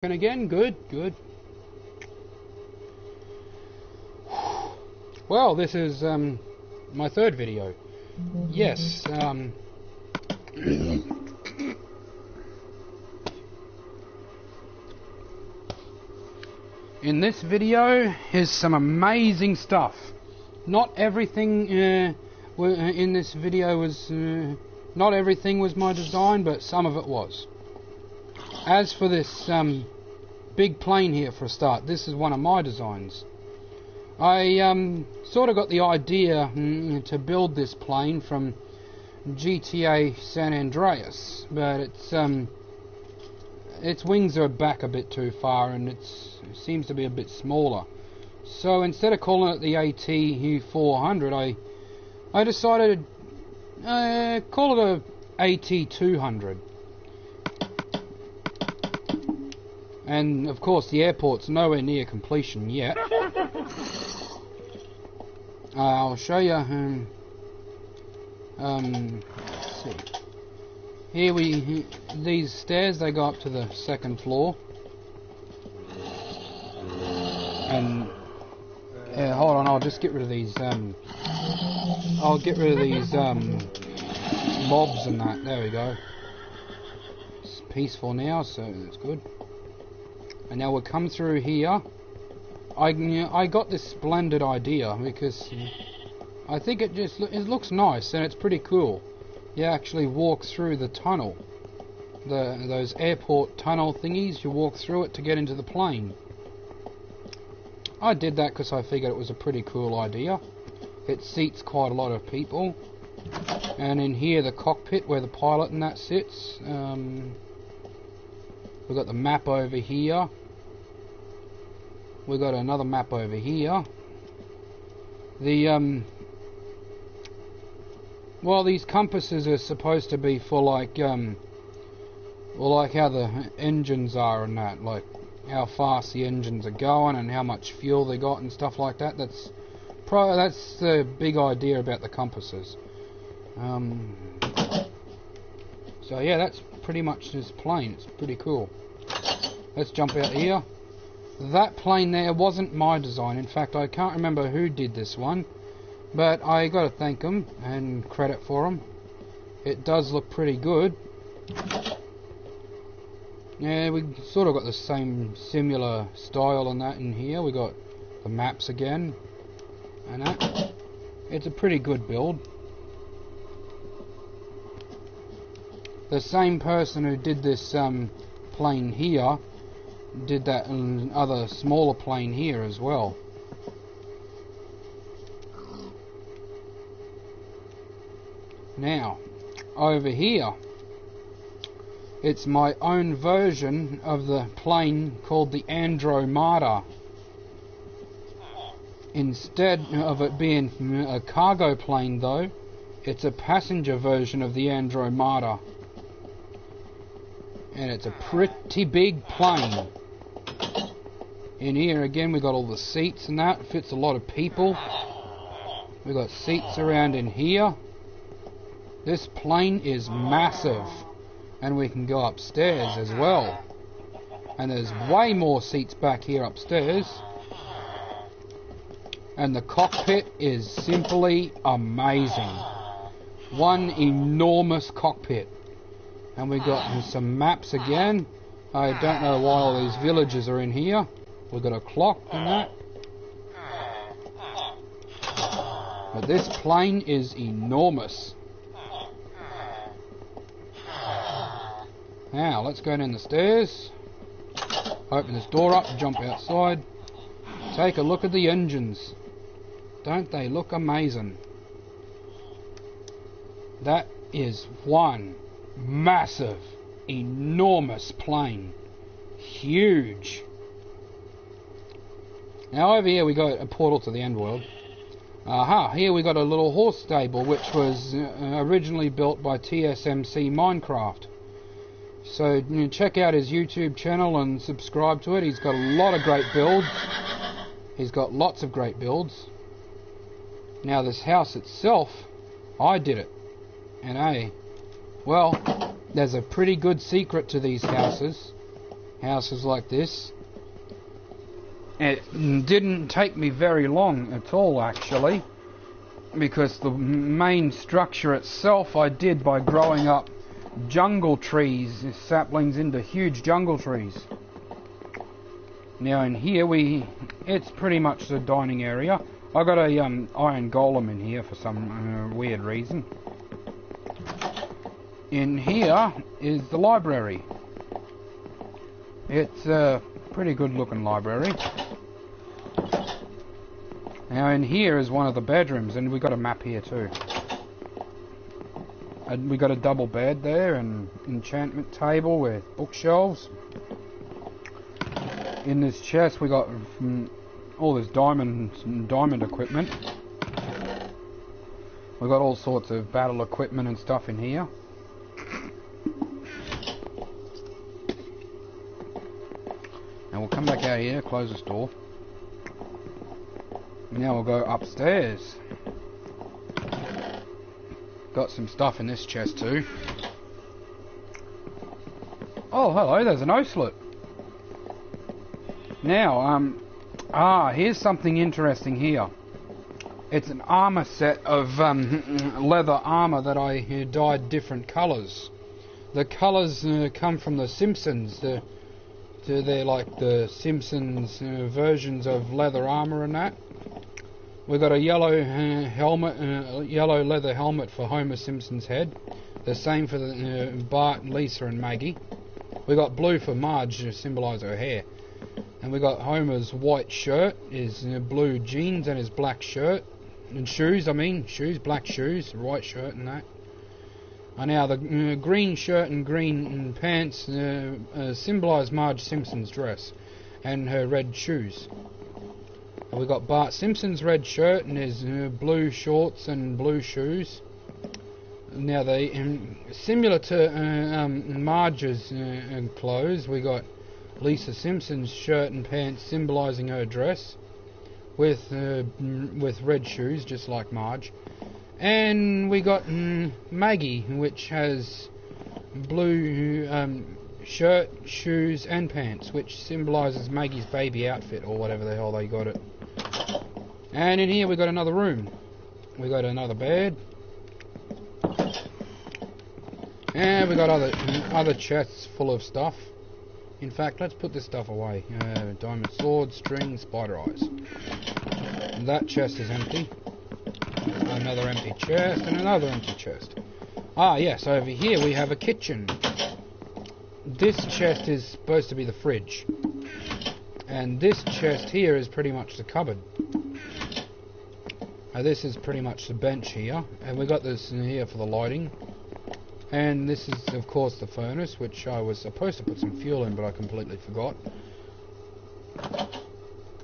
And again, good. Well, this is my third video. Yes, in this video is some amazing stuff. Not everything in this video was not everything was my design, but some of it was. As for this big plane here for a start, this is one of my designs. I sort of got the idea to build this plane from GTA San Andreas, but its wings are back a bit too far and it seems to be a bit smaller. So instead of calling it the AT400, I decided to call it a AT200. And of course the airport's nowhere near completion yet. I'll show you. Let's see. Here these stairs, they go up to the second floor. And hold on, I'll just get rid of these. I'll get rid of these mobs and that. There we go. It's peaceful now, so that's good. And now we'll come through here. I got this splendid idea because I think it looks nice and it's pretty cool. You actually walk through the tunnel, those airport tunnel thingies. You walk through it to get into the plane. I did that because I figured it was a pretty cool idea. It seats quite a lot of people. And in here, the cockpit where the pilot and that sits. We've got the map over here. We've got another map over here. Well, these compasses are supposed to be for like well, like how the engines are and that, like how fast the engines are going and how much fuel they got and stuff like that. That's the big idea about the compasses. So yeah, that's pretty much this plane. It's pretty cool. Let's jump out here. That plane there wasn't my design. In fact, I can't remember who did this one, but I got to thank them and credit for them. It does look pretty good. Yeah, we sort of got the same similar style on that in here. We got the maps again and that. It's a pretty good build. The same person who did this plane here did that other smaller plane here as well. Now, over here, it's my own version of the plane called the Andromeda. Instead of it being a cargo plane though, it's a passenger version of the Andromeda. And it's a pretty big plane. In here again we got all the seats and that. It fits a lot of people. We got seats around in here. This plane is massive. And we can go upstairs as well. And there's way more seats back here upstairs. And the cockpit is simply amazing. One enormous cockpit. And we've got some maps again. I don't know why all these villages are in here. We've got a clock and that. But this plane is enormous. Now, let's go down the stairs. Open this door up, jump outside. Take a look at the engines. Don't they look amazing? That is one massive, enormous plane. Huge. Now over here we got a portal to the end world. Here we got a little horse stable which was originally built by TSMC Minecraft. So check out his YouTube channel and subscribe to it. He's got a lot of great builds. He's got lots of great builds. Now this house itself, I did it. And well, there's a pretty good secret to these houses. houses like this. It didn't take me very long at all, actually, because the main structure itself I did by growing up jungle trees, saplings into huge jungle trees. Now in here it's pretty much the dining area. I got a iron golem in here for some weird reason. In here is the library. It's a pretty good looking library. Now in here is one of the bedrooms, and we got a map here too. And we got a double bed there, and enchantment table with bookshelves. In this chest we got all this diamond equipment. We got all sorts of battle equipment and stuff in here. And we'll come back out here, close this door. Now we'll go upstairs. Got some stuff in this chest too. Oh, hello, there's an O-slit. Now, here's something interesting here. It's an armor set of leather armor that I dyed different colours. The colours come from the Simpsons. They're like the Simpsons versions of leather armor and that. We've got a yellow helmet, yellow leather helmet for Homer Simpson's head. The same for the Bart, Lisa and Maggie. We got blue for Marge to symbolise her hair. And we got Homer's white shirt, his blue jeans and his black shirt. And shoes, black shoes, white shirt and that. And now the green shirt and green pants symbolise Marge Simpson's dress and her red shoes. And we got Bart Simpson's red shirt and his blue shorts and blue shoes. Now they similar to Marge's clothes. We got Lisa Simpson's shirt and pants symbolising her dress, with red shoes, just like Marge. And we got Maggie, which has blue shirt, shoes and pants, which symbolises Maggie's baby outfit, or whatever the hell they got it. And in here we got another room. We got another bed. And we got other chests full of stuff. In fact, let's put this stuff away. Diamond sword, string, spider eyes. And that chest is empty. Another empty chest and another empty chest. Ah, yes, over here we have a kitchen. This chest is supposed to be the fridge. And this chest here is pretty much the cupboard. This is pretty much the bench here. And we got this in here for the lighting. And this is, of course, the furnace, which I was supposed to put some fuel in, but I completely forgot.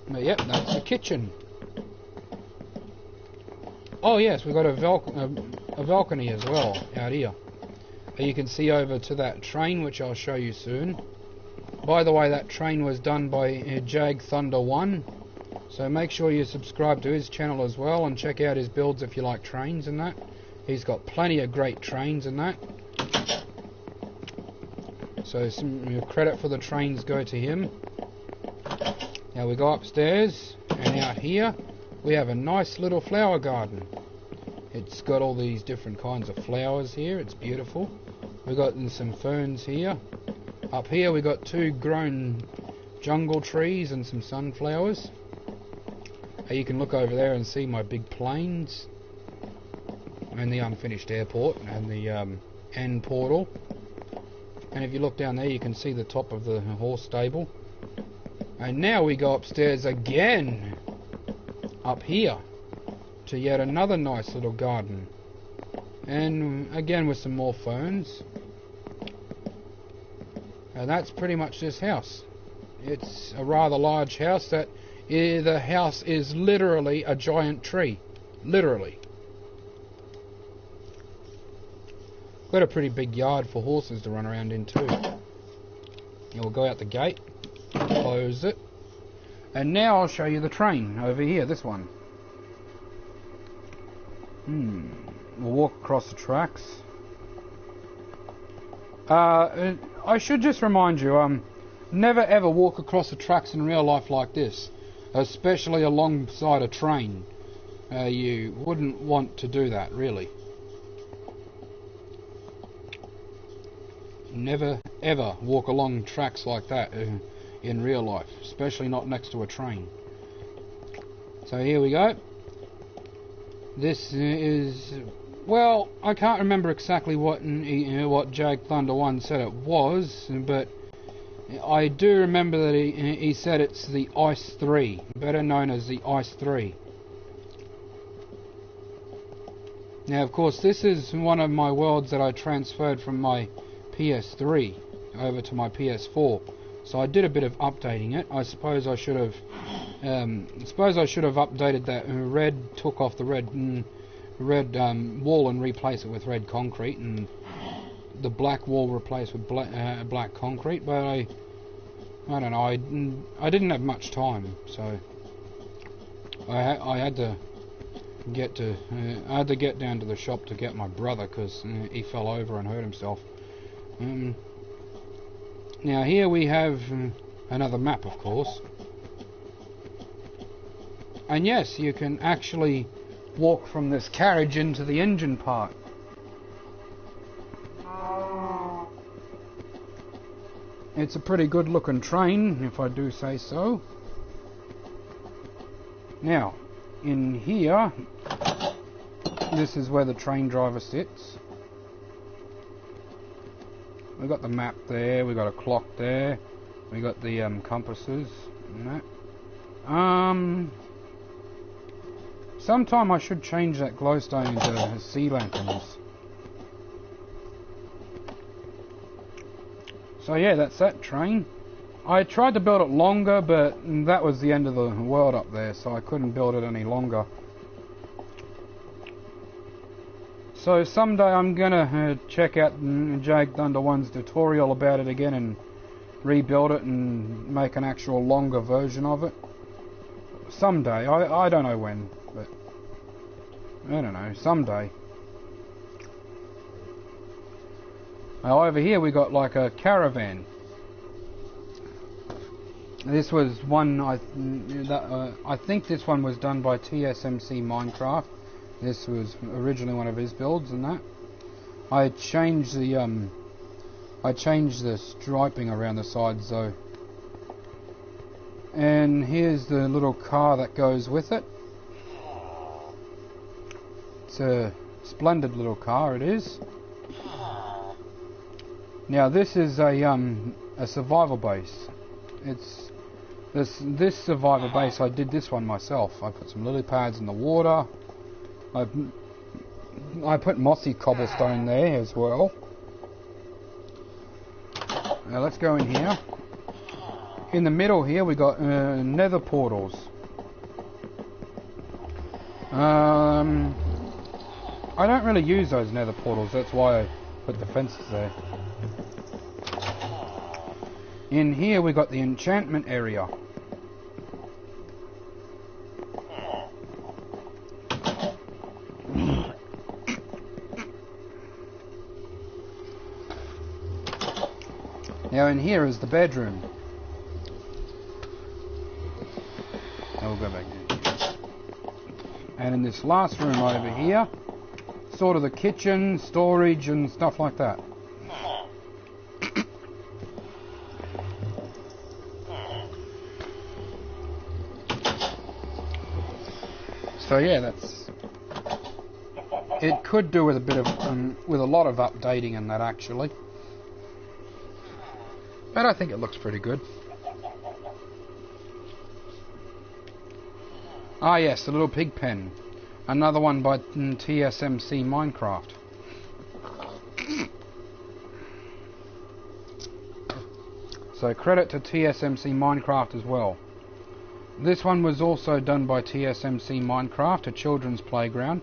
But yep, that's the kitchen. Oh yes, we've got a balcony as well, out here. You can see over to that train, which I'll show you soon. By the way, that train was done by Jag Thunder 1. So make sure you subscribe to his channel as well, and check out his builds if you like trains and that. He's got plenty of great trains and that. So some credit for the trains go to him. Now we go upstairs, and out here we have a nice little flower garden. It's got all these different kinds of flowers here. It's beautiful. We got some ferns here. Up here we got 2 grown jungle trees and some sunflowers. You can look over there and see my big plains and the unfinished airport and the end portal. And if you look down there you can see the top of the horse stable. And now we go upstairs again, up here, to yet another nice little garden. And again with some more ferns. And that's pretty much this house. It's a rather large house. The house is literally a giant tree. Literally. Got a pretty big yard for horses to run around in too. We'll go out the gate, close it, and now I'll show you the train over here, this one. We'll walk across the tracks. I should just remind you, never ever walk across the tracks in real life like this, especially alongside a train. You wouldn't want to do that, really. Never ever walk along tracks like that in real life, especially not next to a train. So here we go. This is, well, I can't remember exactly what Jag Thunder 1 said it was, but I do remember that he said it's the Ice 3, better known as the Ice 3. Now, of course, this is one of my worlds that I transferred from my PS3 over to my PS4. So I did a bit of updating it. I suppose I should have updated that red, took off the red wall and replaced it with red concrete, and the black wall replaced with black concrete. But I don't know. I didn't have much time, so I had to get down to the shop to get my brother, because he fell over and hurt himself. Now here we have another map, of course, and yes, you can actually walk from this carriage into the engine part. It's a pretty good looking train, if I do say so. Now, in here, this is where the train driver sits. We got the map there, we got a clock there, we got the compasses and that. Sometime I should change that glowstone into sea lanterns. So yeah, that's that train. I tried to build it longer, but that was the end of the world up there, so I couldn't build it any longer. So someday I'm gonna check out Jag Thunder 1's tutorial about it again and rebuild it and make an actual longer version of it. Someday, I don't know when, but I don't know, someday. Now over here we got like a caravan. This was one, I think this one was done by TSMC Minecraft. This was originally one of his builds and that. I changed the striping around the sides though. And here's the little car that goes with it. It's a splendid little car, it is. Now this is a survival base. It's this survival base, I did this one myself. I put some lily pads in the water. I put mossy cobblestone there as well. Now let's go in here. In the middle here we got nether portals. I don't really use those nether portals, that's why I put the fences there. In here we got the enchantment area. Now in here is the bedroom. Now we'll go back there. And in this last room over here, sort of the kitchen, storage and stuff like that. So yeah, that's. It could do with a bit of, with a lot of updating and that actually. But I think it looks pretty good. Ah yes, the little pig pen. Another one by TSMC Minecraft. So credit to TSMC Minecraft as well. This one was also done by TSMC Minecraft, a children's playground.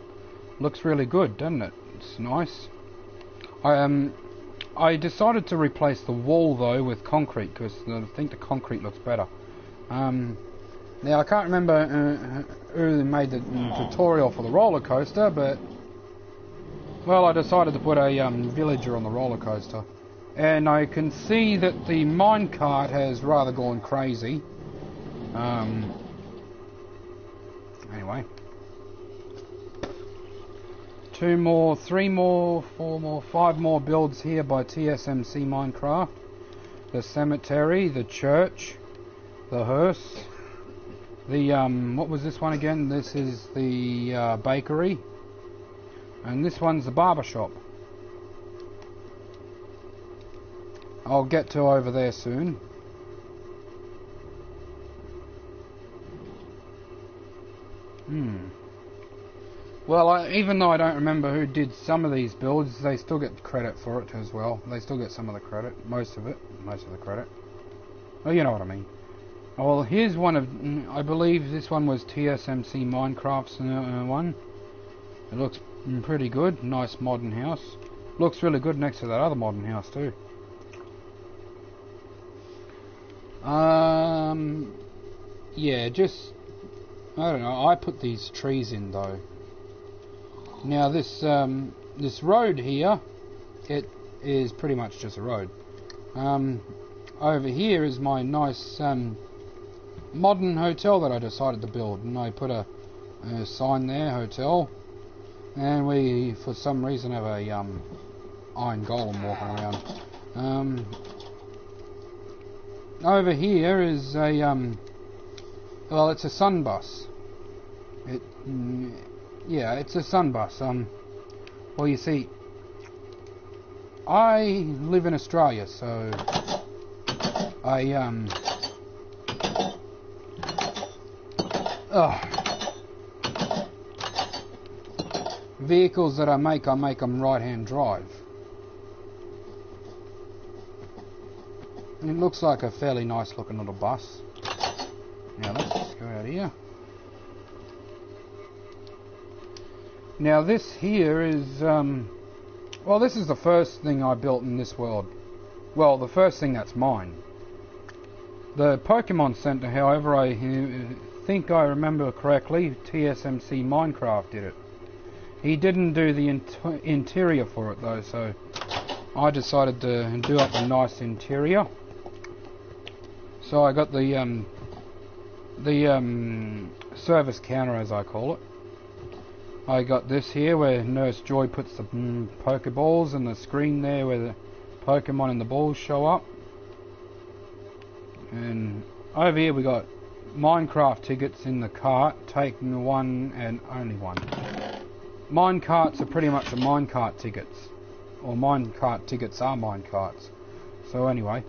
Looks really good, doesn't it? It's nice. I decided to replace the wall though with concrete because I think the concrete looks better. Now I can't remember who made the tutorial for the roller coaster, but well, I decided to put a villager on the roller coaster. And I can see that the minecart has rather gone crazy. Anyway. 2 more, 3 more, 4 more, 5 more builds here by TSMC Minecraft. The cemetery, the church, the hearse, the, what was this one again? This is the bakery. And this one's the barber shop. I'll get to over there soon. Well, even though I don't remember who did some of these builds, they still get credit for it as well. They still get some of the credit, most of the credit. Well, you know what I mean. Well, here's one of, I believe this one was TSMC Minecraft's one. It looks pretty good, nice modern house. Looks really good next to that other modern house too. Yeah, just, I don't know, I put these trees in though. Now this this road here, it is pretty much just a road. Over here is my nice modern hotel that I decided to build, and I put a sign there, hotel, and we for some reason have a iron golem walking around. Over here is a well, it's a sun bus. Yeah, it's a sun bus. Well, you see, I live in Australia, so I vehicles that I make them right-hand drive. It looks like a fairly nice looking little bus. Now let's just go out here. Now this here is, well, this is the first thing I built in this world. Well, the first thing that's mine. The Pokemon Center, however, I think I remember correctly, TSMC Minecraft did it. He didn't do the interior for it though, so I decided to do up a nice interior. So I got the service counter, as I call it. I got this here where Nurse Joy puts the Pokeballs, and the screen there where the Pokemon and the balls show up. And over here we got Minecraft tickets in the cart, taking one and only one. Minecarts are pretty much the minecart tickets, or minecart tickets are minecarts. So anyway,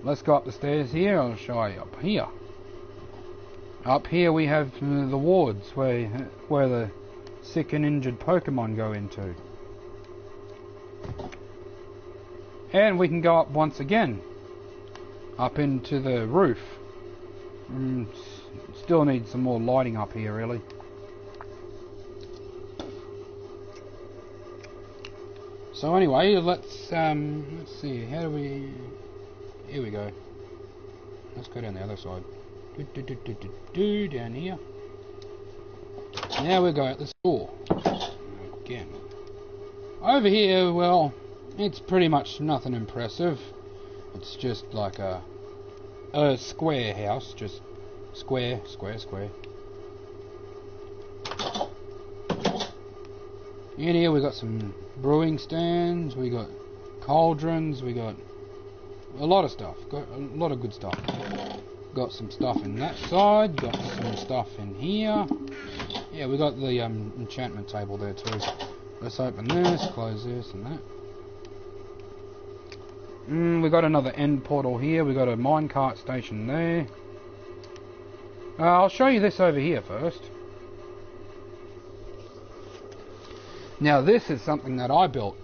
let's go up the stairs here. I'll show you up here. Up here we have the wards where the sick and injured Pokemon go into. And we can go up once again, up into the roof. Still need some more lighting up here, really. So anyway, let's see, how do we, here we go. Let's go down the other side. Down here. Now we go at the store again. Over here, well, it's pretty much nothing impressive. It's just like a square house, just square. In here we got some brewing stands, we got cauldrons, we got a lot of stuff, got a lot of good stuff. Got some stuff in that side, got some stuff in here. Yeah, we got the enchantment table there too. Let's open this, close this and that. We got another end portal here, we got a minecart station there. I'll show you this over here first. Now this is something that I built.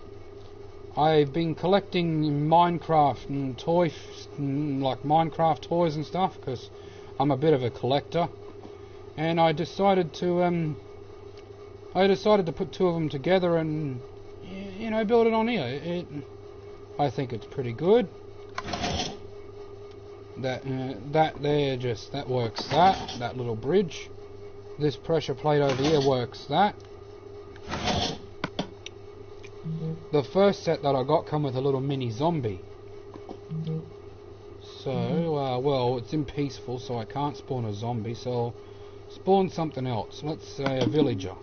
I've been collecting Minecraft and toys, like Minecraft toys and stuff, because I'm a bit of a collector, and I decided to put two of them together and, you know, build it on here. I think it's pretty good. That there, just that works. That little bridge. This pressure plate over here works. That. the first set that I got come with a little mini zombie. So, well, it's in peaceful, so I can't spawn a zombie, so I'll spawn something else. Let's say a villager.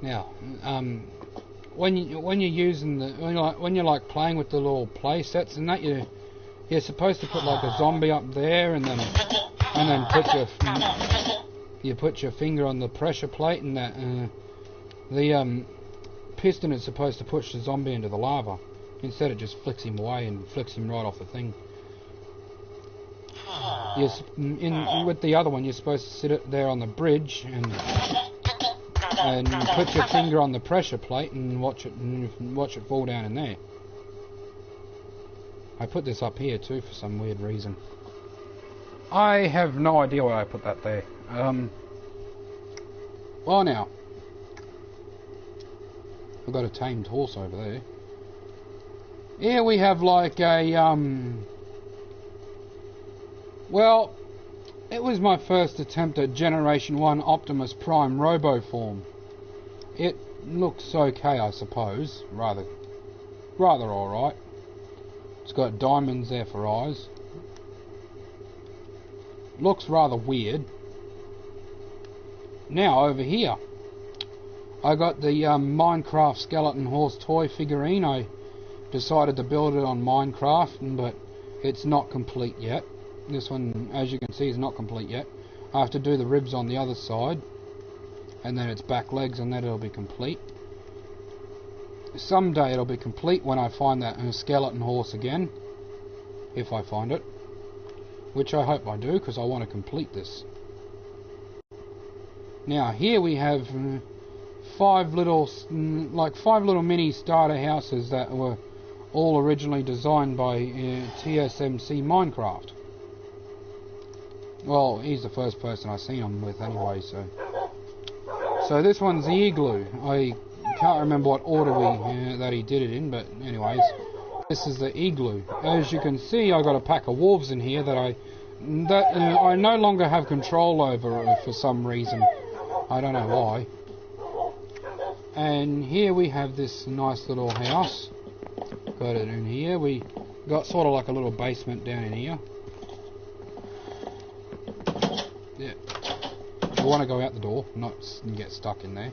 Now, when you're using the when you're like playing with the little play sets and that, you're supposed to put like a zombie up there, and then put your finger on the pressure plate, and that the piston is supposed to push the zombie into the lava. Instead, it just flicks him away and flicks him right off the thing. With the other one, you're supposed to sit it there on the bridge and put your finger on the pressure plate and watch it fall down in there. I put this up here too for some weird reason. I have no idea why I put that there. Well, now I've got a tamed horse over there. Here we have like a well, it was my first attempt at Generation 1 Optimus Prime Roboform. It looks okay, I suppose. Rather alright. It's got diamonds there for eyes. Looks rather weird. Now, over here, I got the Minecraft skeleton horse toy figurine. I decided to build it on Minecraft, but it's not complete yet. This one, as you can see, is not complete yet. I have to do the ribs on the other side, and then its back legs, and then it'll be complete. Someday it'll be complete when I find that skeleton horse again, if I find it, which I hope I do, because I want to complete this. Now here we have five little mini starter houses that were all originally designed by TSMC Minecraft. Well, he's the first person I've seen them with anyway, so this one's the igloo. I can't remember what order that he did it in, but anyways, this is the igloo. As you can see, I got a pack of wolves in here that I no longer have control over for some reason. I don't know why. And here we have this nice little house. Got it in here. We got sort of like a little basement down in here. Yeah. We want to go out the door, not get stuck in there.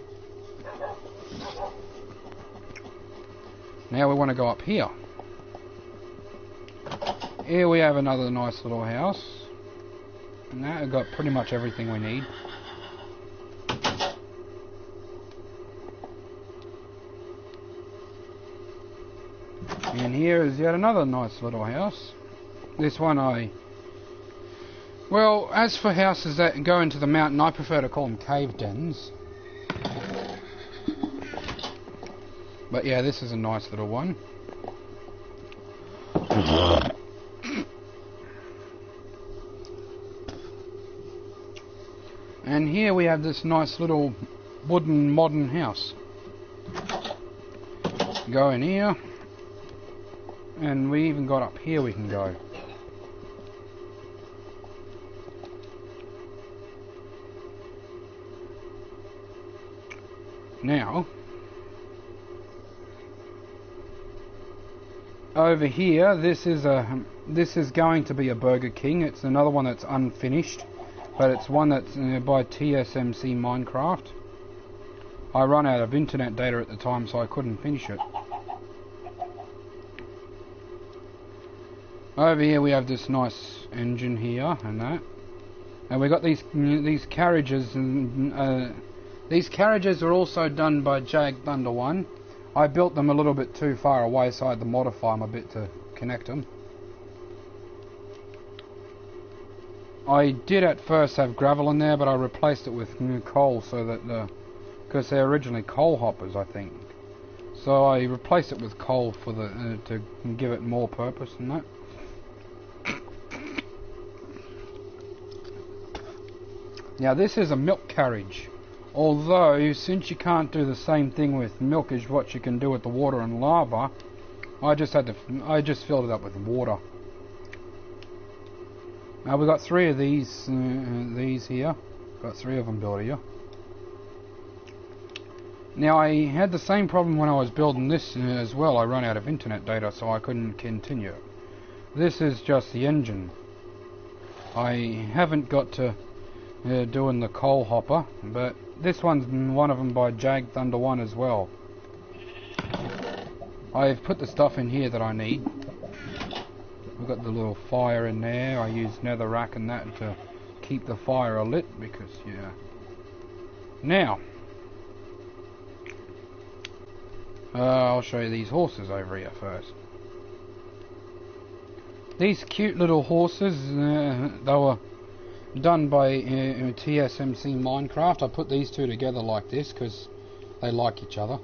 Now we want to go up here. Here we have another nice little house. Now we've got pretty much everything we need. And here is yet another nice little house. This one well, as for houses that go into the mountain, I prefer to call them cave dens. But yeah, this is a nice little one. And here we have this nice little wooden modern house. Go in here. And we even got up here we can go. Now, over here, this is going to be a Burger King. It's another one that's unfinished, but it's one that's by TSMC Minecraft. I run out of internet data at the time, so I couldn't finish it. Over here we have this nice engine here and that, and we got these carriages, and these carriages are also done by Jag Thunder 1. I built them a little bit too far away, so I had to modify them a bit to connect them. I did at first have gravel in there, but I replaced it with coal, so that because they're originally coal hoppers, I think. So I replaced it with coal for to give it more purpose and that. Now this is a milk carriage, although since you can't do the same thing with milk as what you can do with the water and lava, I just filled it up with water. Now we've got 3 of these here. Got 3 of them built here. Now I had the same problem when I was building this as well. I ran out of internet data, so I couldn't continue. This is just the engine. I haven't got to doing the coal hopper, but this one's one of them by Jag Thunder 1 as well. I've put the stuff in here that I need. We've got the little fire in there. I use netherrack and that to keep the fire lit because, yeah. Now, I'll show you these horses over here first. These cute little horses, they were done by TSMC Minecraft. I put these two together like this because they like each other.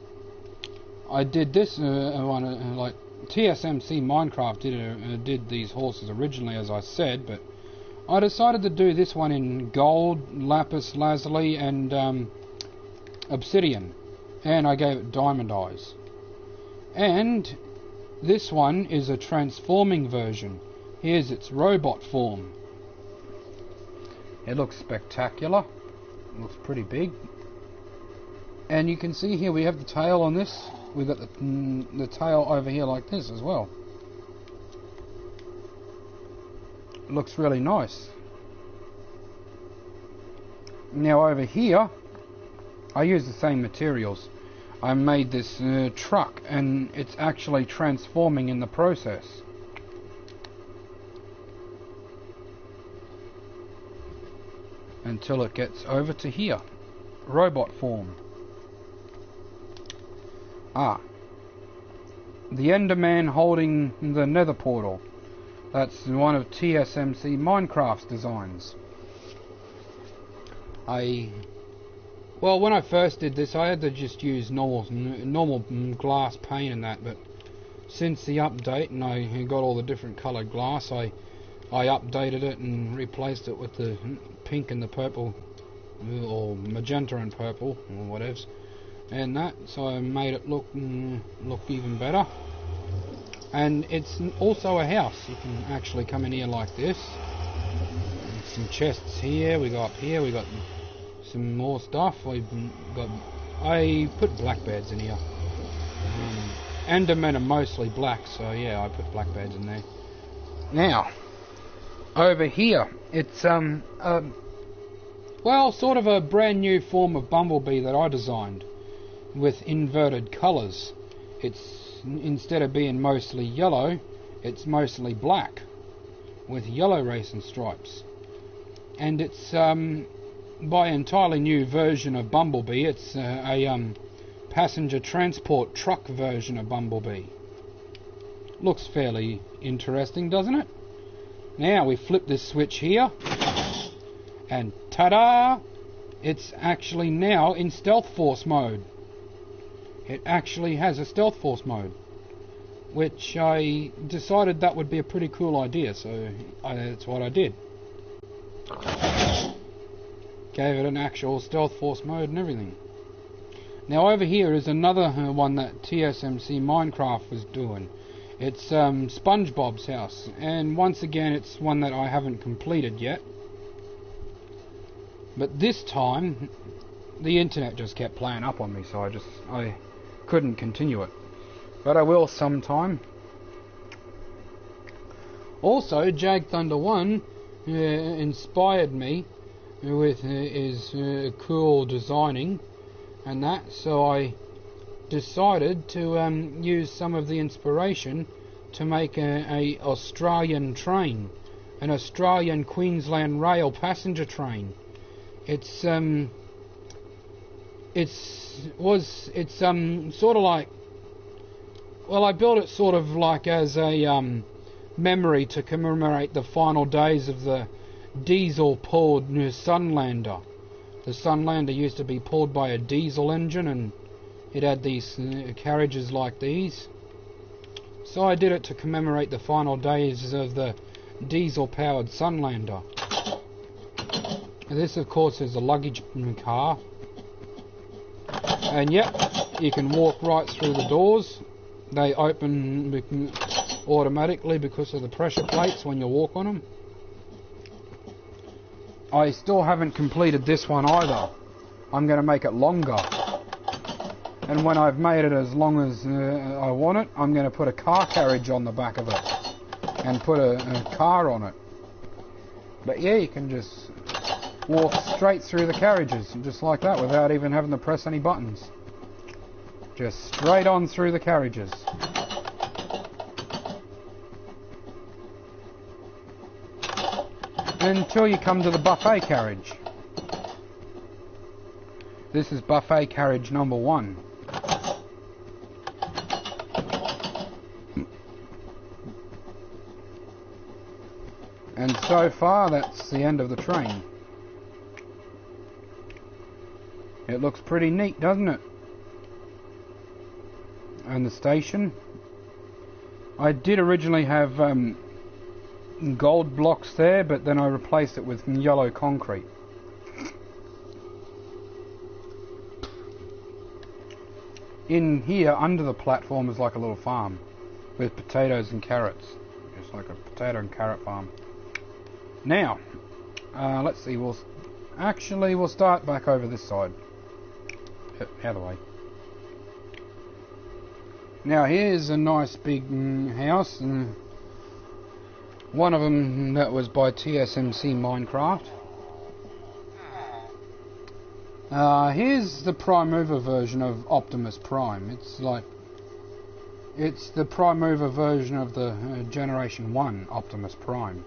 I did this one, like TSMC Minecraft did these horses originally, as I said, but I decided to do this one in gold, lapis lazuli and obsidian, and I gave it diamond eyes. And this one is a transforming version. Here's its robot form. It looks spectacular. It looks pretty big. And you can see here we have the tail on this. We've got the tail over here like this as well. It looks really nice. Now over here, I use the same materials. I made this truck, and it's actually transforming in the process. Until it gets over to here. Robot form. The Enderman holding the nether portal. That's one of TSMC Minecraft's designs. Well, when I first did this, I had to just use normal glass paint and that, but since the update and I got all the different coloured glass, I updated it and replaced it with the pink and the purple, or magenta and purple, or whatevs, and that, so I made it look even better. And it's also a house. You can actually come in here like this. Some chests here, we go up here, we got some more stuff. I put blackbirds in here. Endermen are mostly black, so yeah, I put blackbirds in there. Now, over here, it's well, sort of a brand new form of bumblebee that I designed with inverted colours. It's, instead of being mostly yellow, it's mostly black with yellow racing stripes. And it's by an entirely new version of Bumblebee. It's a passenger transport truck version of Bumblebee. Looks fairly interesting, doesn't it? Now we flip this switch here, and ta-da! It's actually now in Stealth Force mode. It actually has a Stealth Force mode, which I decided that would be a pretty cool idea, so that's what I did. Gave it an actual Stealth Force mode and everything. Now over here is another one that TSMC Minecraft was doing. It's SpongeBob's house, and once again it's one that I haven't completed yet. But this time the internet just kept playing up on me, so I couldn't continue it. But I will sometime. Also, Jag Thunder 1 inspired me with his cool designing and that, so I decided to use some of the inspiration to make a Australian train, an Australian Queensland Rail passenger train. It's sort of like, well, I built it sort of like as a memory to commemorate the final days of the diesel-pulled Sunlander. The Sunlander used to be pulled by a diesel engine, and it had these carriages like these. So I did it to commemorate the final days of the diesel-powered Sunlander. And this, of course, is a luggage car. And yep, you can walk right through the doors. They open automatically because of the pressure plates when you walk on them. I still haven't completed this one either. I'm going to make it longer. And when I've made it as long as I want it, I'm going to put a car carriage on the back of it. And put a car on it. But yeah, you can just walk straight through the carriages, just like that, without even having to press any buttons. Just straight on through the carriages. Until you come to the buffet carriage. This is buffet carriage number 1. And so far, that's the end of the train. It looks pretty neat, doesn't it? And the station. I did originally have gold blocks there, but then I replaced it with yellow concrete. In here, under the platform, is like a little farm with potatoes and carrots. It's like a potato and carrot farm. Now, let's see. We'll start back over this side. Other way. Now, here's a nice big house. One of them that was by TSMC Minecraft. Here's the prime mover version of Optimus Prime. It's the prime mover version of the Generation 1 Optimus Prime.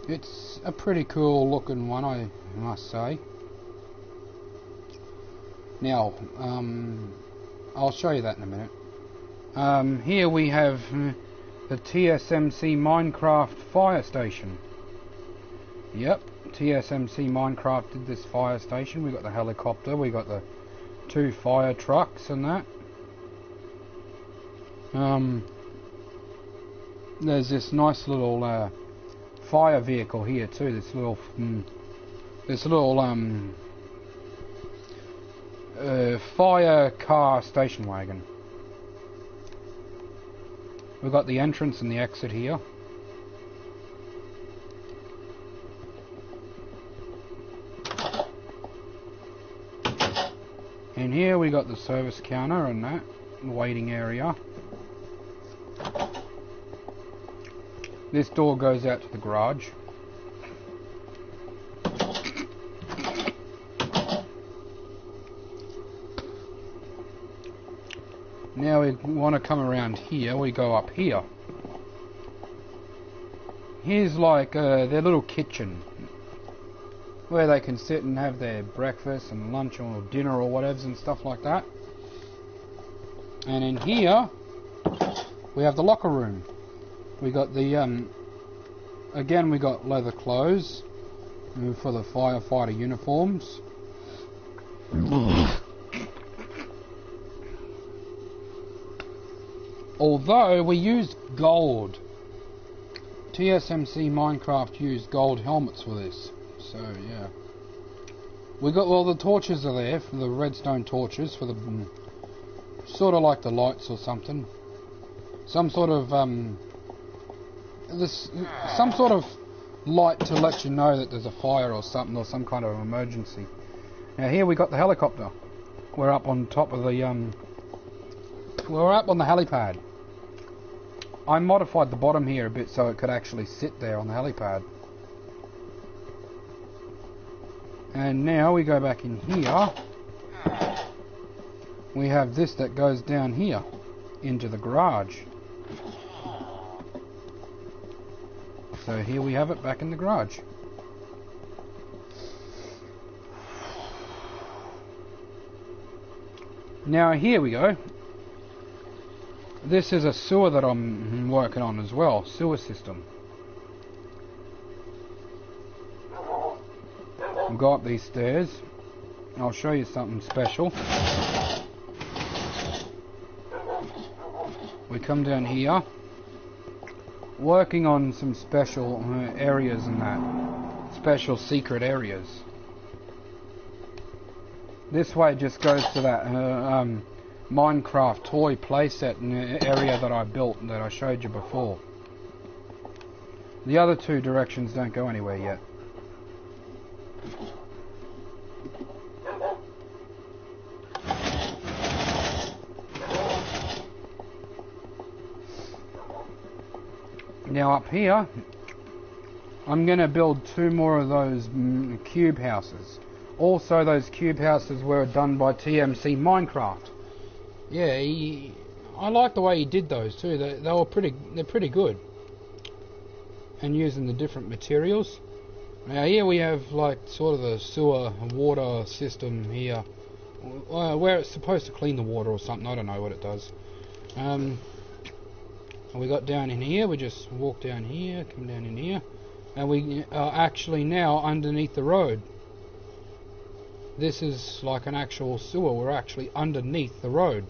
It's a pretty cool looking one, I must say. Now, I'll show you that in a minute. Here we have the TSMC Minecraft fire station. Yep, TSMC Minecraft did this fire station. We got the helicopter, we got the 2 fire trucks and that. There's this nice little fire vehicle here too. This little fire car station wagon. We've got the entrance and the exit here. And here we got the service counter and that waiting area. This door goes out to the garage. Now we want to come around here, we go up here. Here's like their little kitchen, where they can sit and have their breakfast and lunch or dinner or whatever and stuff like that. And in here, we have the locker room. We got the, again we got leather clothes for the firefighter uniforms. Although we used gold, TSMC Minecraft used gold helmets for this, so yeah. We got, well, the torches are there, for the redstone torches, for the, sort of like the lights or something. Some sort of, some sort of light to let you know that there's a fire or something, or some kind of emergency. Now here we got the helicopter. We're up on top of the, we're up on the helipad. I modified the bottom here a bit so it could actually sit there on the helipad. And now we go back in here. We have this that goes down here into the garage. So here we have it back in the garage. Now here we go. This is a sewer that I'm working on as well, sewer system. We'll go up these stairs. I'll show you something special. We come down here, working on some special areas and that, special secret areas. This way just goes to that Minecraft toy playset area that I built and that I showed you before. The other two directions don't go anywhere yet. Now up here, I'm going to build 2 more of those cube houses. Also, those cube houses were done by TMC Minecraft. Yeah, I like the way he did those too. They're pretty good. And using the different materials. Now here we have like sort of the sewer water system here, where it's supposed to clean the water or something. I don't know what it does. We got down in here. We just walk down here, come down in here, and we are actually now underneath the road. This is like an actual sewer. We're actually underneath the road.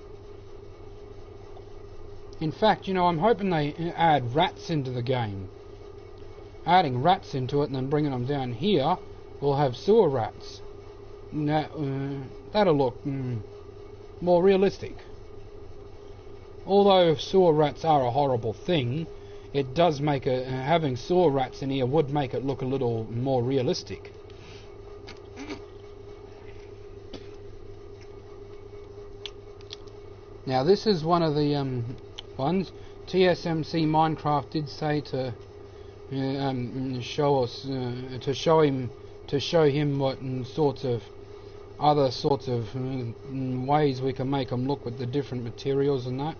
In fact, you know, I'm hoping they add rats into the game. Adding rats into it and then bringing them down here, we'll have sewer rats. Now, that'll look more realistic. Although sewer rats are a horrible thing, it does make having sewer rats in here would make it look a little more realistic. Now this is one of the ones. TSMC Minecraft did say to show him what sorts of other sorts of ways we can make them look with the different materials and that.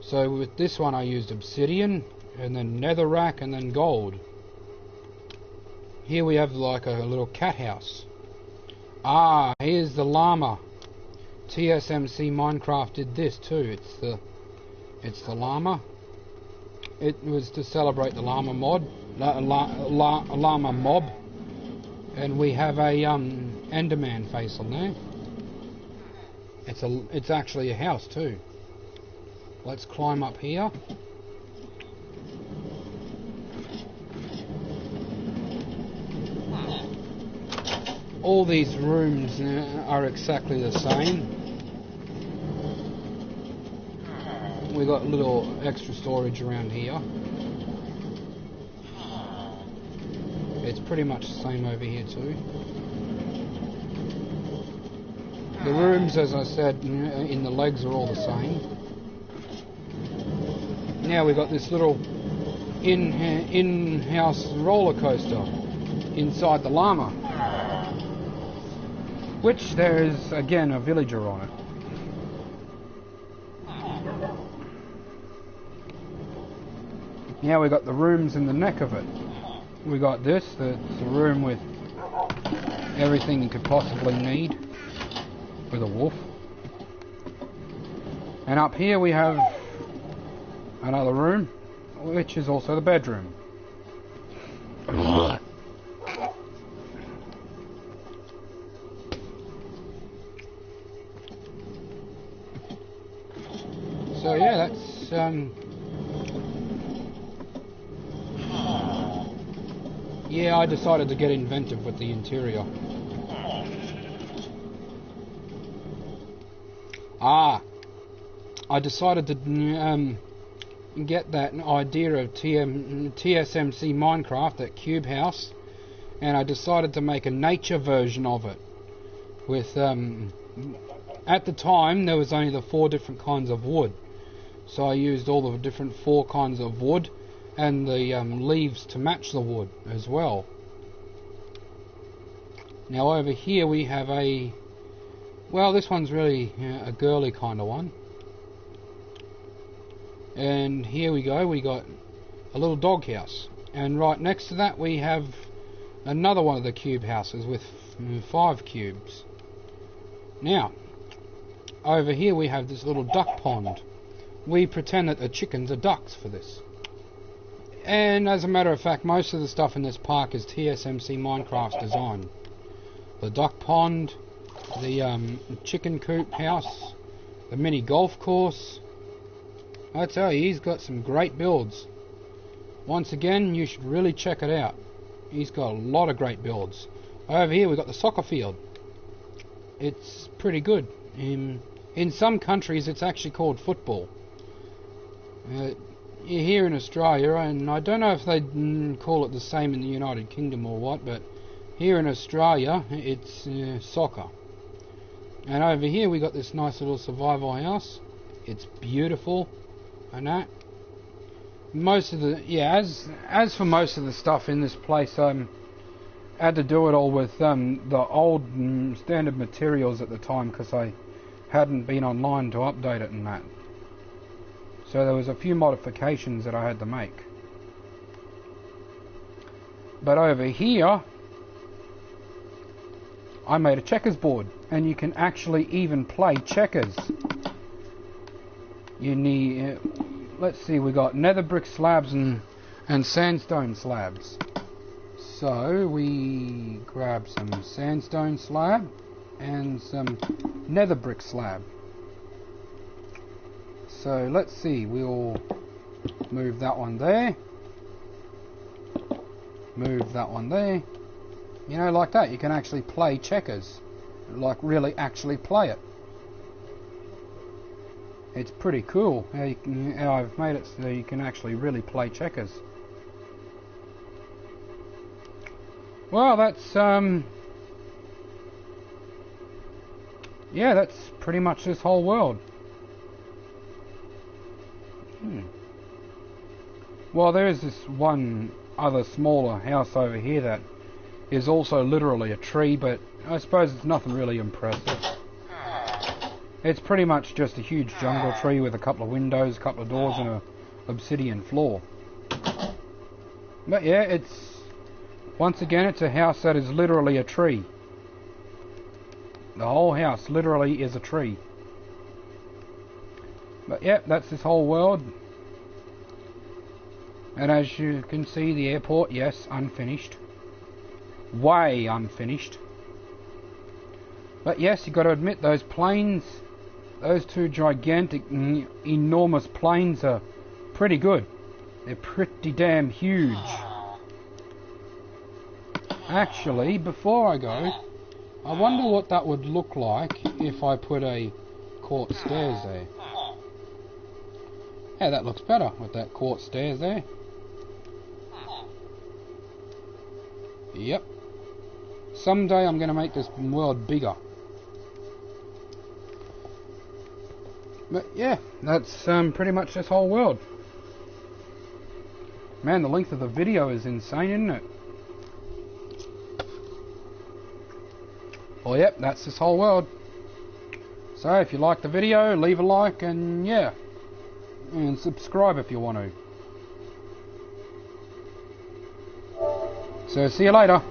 So with this one I used obsidian and then netherrack and then gold. Here we have like a little cat house. Ah, here's the llama. TSMC Minecraft did this too. It's the llama. It was to celebrate the llama llama mob, and we have a Enderman face on there. It's actually a house too. Let's climb up here. All these rooms are exactly the same. We got a little extra storage around here. It's pretty much the same over here too. The rooms, as I said, in the legs are all the same. Now we've got this little in-house roller coaster inside the llama, which there is again a villager on it. Now we've got the rooms in the neck of it. We got this, that's a room with everything you could possibly need, with a wolf. And up here we have another room, which is also the bedroom. So yeah, that's yeah, I decided to get inventive with the interior. I decided to get that idea of TSMC Minecraft, that cube house, and I decided to make a nature version of it. With at the time there was only the 4 different kinds of wood, so I used all the different 4 kinds of wood and the leaves to match the wood as well. Now over here we have a, well, this one's really a girly kind of one. And here we go, we got a little dog house, and right next to that we have another one of the cube houses with 5 cubes. Now over here we have this little duck pond. We pretend that the chickens are ducks for this. And as a matter of fact, most of the stuff in this park is TSMC Minecraft's design. The duck pond, the chicken coop house, the mini golf course. I tell you, he's got some great builds. Once again, you should really check it out. He's got a lot of great builds. Over here we've got the soccer field. it's pretty good. In some countries, it's actually called football. Here in Australia, and I don't know if they call it the same in the United Kingdom or what, but here in Australia, it's soccer. And over here, we got this nice little survival house. It's beautiful, and that. Most of the as for most of the stuff in this place, I had to do it all with the old standard materials at the time because I hadn't been online to update it and that. So there was a few modifications that I had to make. But over here, I made a checkers board, and you can actually even play checkers. You need, let's see, we got nether brick slabs and sandstone slabs. So we grab some sandstone slab and some nether brick slab. So let's see, we'll move that one there, move that one there. You know, like that, you can actually play checkers, like really actually play it. It's pretty cool how I've made it so you can actually really play checkers. Well, that's yeah, that's pretty much this whole world. Well, there is this one other smaller house over here that is also literally a tree, but I suppose it's nothing really impressive. It's pretty much just a huge jungle tree with a couple of windows, a couple of doors, and a obsidian floor. But yeah, once again, it's a house that is literally a tree. The whole house literally is a tree. But yeah, that's this whole world. And as you can see, the airport, yes, unfinished. Way unfinished. But yes, you've got to admit, those planes, those two gigantic, enormous planes are pretty good. They're pretty damn huge. Actually, before I go, I wonder what that would look like if I put a quartz stairs there. Yeah, that looks better with that quartz stairs there. Yep. Someday I'm going to make this world bigger. But yeah, that's pretty much this whole world. Man, the length of the video is insane, isn't it? Well, yep, that's this whole world. So if you like the video, leave a like, and yeah, and subscribe if you want to. So see you later.